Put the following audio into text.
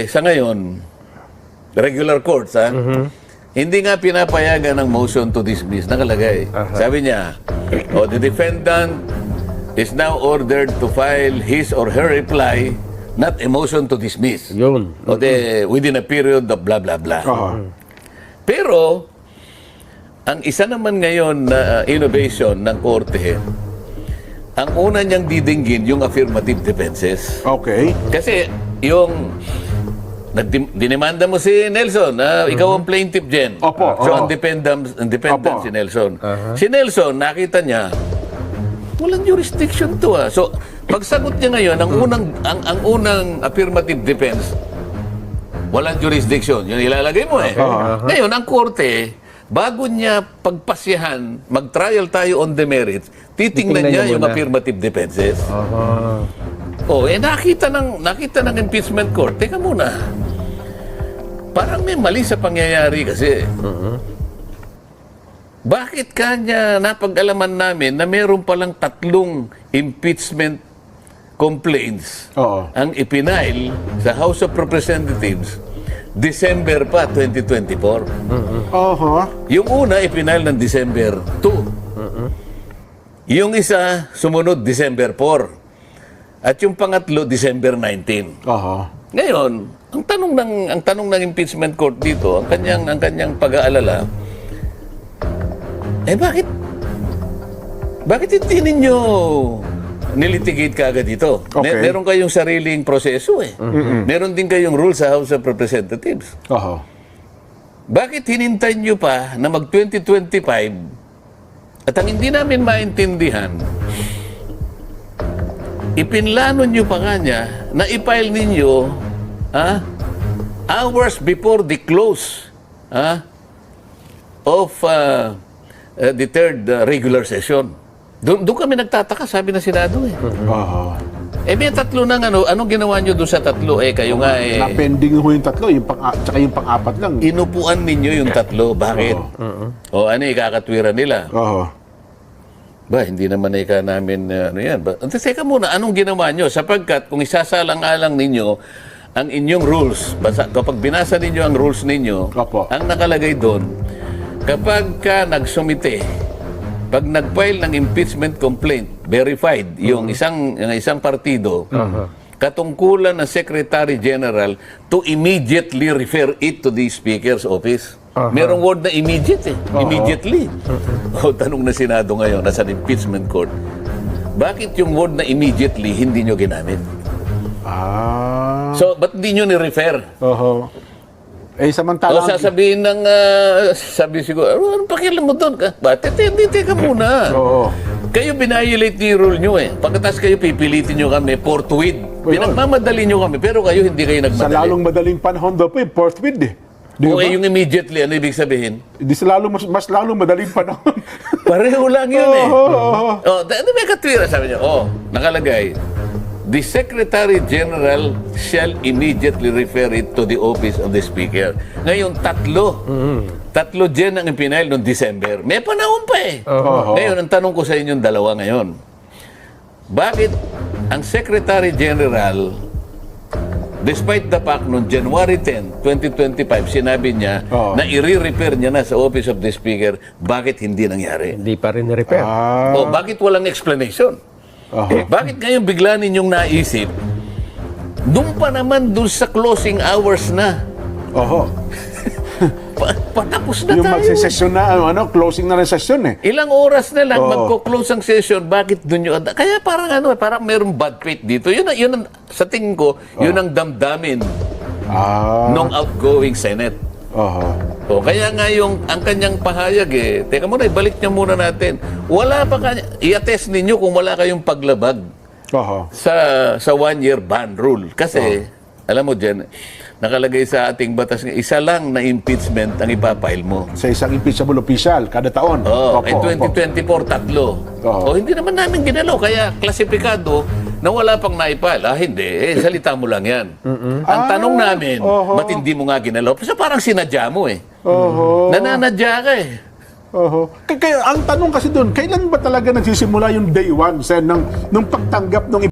sa ngayon, regular courts, hindi nga pinapayagan ng motion to dismiss. Nakalagay. Sabi niya, the defendant is now ordered to file his or her reply, not a motion to dismiss. Yun. Within a period of blah, blah, blah. Pero, ang isa naman ngayon na innovation ng korte, ang una niyang didinggin yung affirmative defenses. Okay. Kasi yung dinimanda mo si Nelson, ikaw ang plaintiff dyan. Opo. So, ang defendant Opo. si Nelson. Si Nelson, nakita niya, walang jurisdiction to. So, pagsagot niya ngayon, ang unang affirmative defense, walang jurisdiction. Yun ilalagay mo eh. Ngayon, ang korte, bago niya pagpasyahan, mag-trial tayo on the merits, titingnan niya yung affirmative defenses. Nakita ng impeachment court, teka muna, parang may mali sa pangyayari kasi. Bakit kanya napag-alaman namin na meron palang 3 impeachment complaints ang ipinail sa House of Representatives December pa 2024. Yung una ipinail ng December 2. Yung isa sumunod December 4. At yung pangatlo December 19. Ngayon, ang tanong ng impeachment court dito, ang kanyang pag-aalala, bakit hindi ninyo nilitigate kaagad dito? Meron kayong sariling proseso eh. Meron din kayong rules sa House of Representatives. Bakit hinintay nyo pa na mag-2025 at ang hindi namin maintindihan, ipinlano nyo pa kanya na i-file ninyo hours before the close of the third regular session. Doon kami nagtataka, sabi na Senado eh. May 3 nang anong ginawa nyo doon sa 3? Kayo nga Na-pending ho yung 3, tsaka yung pang-4 lang. Inupuan ninyo yung 3, bakit? Ikakatwiran nila. Hindi naman namin, yan. Teka muna, anong ginawa nyo? Sapagkat kung isasalang-alang ninyo ang inyong rules, kapag binasa ninyo ang rules ninyo, ang nakalagay doon, kapag ka nagsumite, pag nag-file ng impeachment complaint, verified, yung isang partido, katungkulan ng Secretary General to immediately refer it to the Speaker's office. Merong word na immediate eh. Immediately. Tanong na Senado ngayon, nasa impeachment court, bakit yung word na immediately hindi nyo ginamit? So, ba't hindi nyo ni-refer? Samantalang... sasabihin ng... sabi siguro, anong pakialam mo doon? Hindi, teka muna. Kayo binayolate niyo yung rule nyo eh. Pagkatas kayo pipilitin nyo kami forthwith. Pinagmamadali nyo kami, pero kayo hindi kayo nagmadali. Sa lalong madaling panahon daw po, forthwith eh. Yung immediately, ano ibig sabihin? Hindi sa mas lalong madaling panahon. Pareho lang yun eh. May katwira, sabi niya. Nakalagay, the Secretary General shall immediately refer it to the office of the Speaker. Ngayon, 3 dyan ang ipinail noong December. May panahon pa eh. Ngayon, ang tanong ko sa inyong dalawa ngayon, bakit ang Secretary General, despite the fact noong January 10, 2025, sinabi niya na i-repair niya na sa Office of the Speaker, bakit hindi nangyari? Hindi pa rin na-repair. Bakit walang explanation? Bakit ngayon bigla ninyong naisip, doon pa naman doon sa closing hours na? Patapos na yung tayo. Yung magsisesyon na, closing na ng session eh. Ilang oras na lang magko-close ang session, bakit doon nyo? Kaya parang merong bad faith dito. Yun ang, sa tingin ko, yun ang damdamin ng outgoing Senate. Kaya nga ang kanyang pahayag teka muna, ibalik niya muna natin. Wala pa kanya, i-attest ninyo kung wala kayong paglabag sa 1-year ban rule. Kasi, alam mo dyan, nakalagay sa ating batas nga, isa lang na impeachment ang ipapile mo. Sa isang impeachable official, kada taon. 2024, 3. Hindi naman namin ginalaw, kaya klasipikado na wala pang naipile. Hindi, salita mo lang yan. Ang tanong namin, ba't hindi mo nga ginalaw? Kasi parang sinadya mo eh. Nananadya ka eh. Kaya ang tanong kasi doon, kailan ba talaga nagsisimula yung day 1 nung pagtanggap ng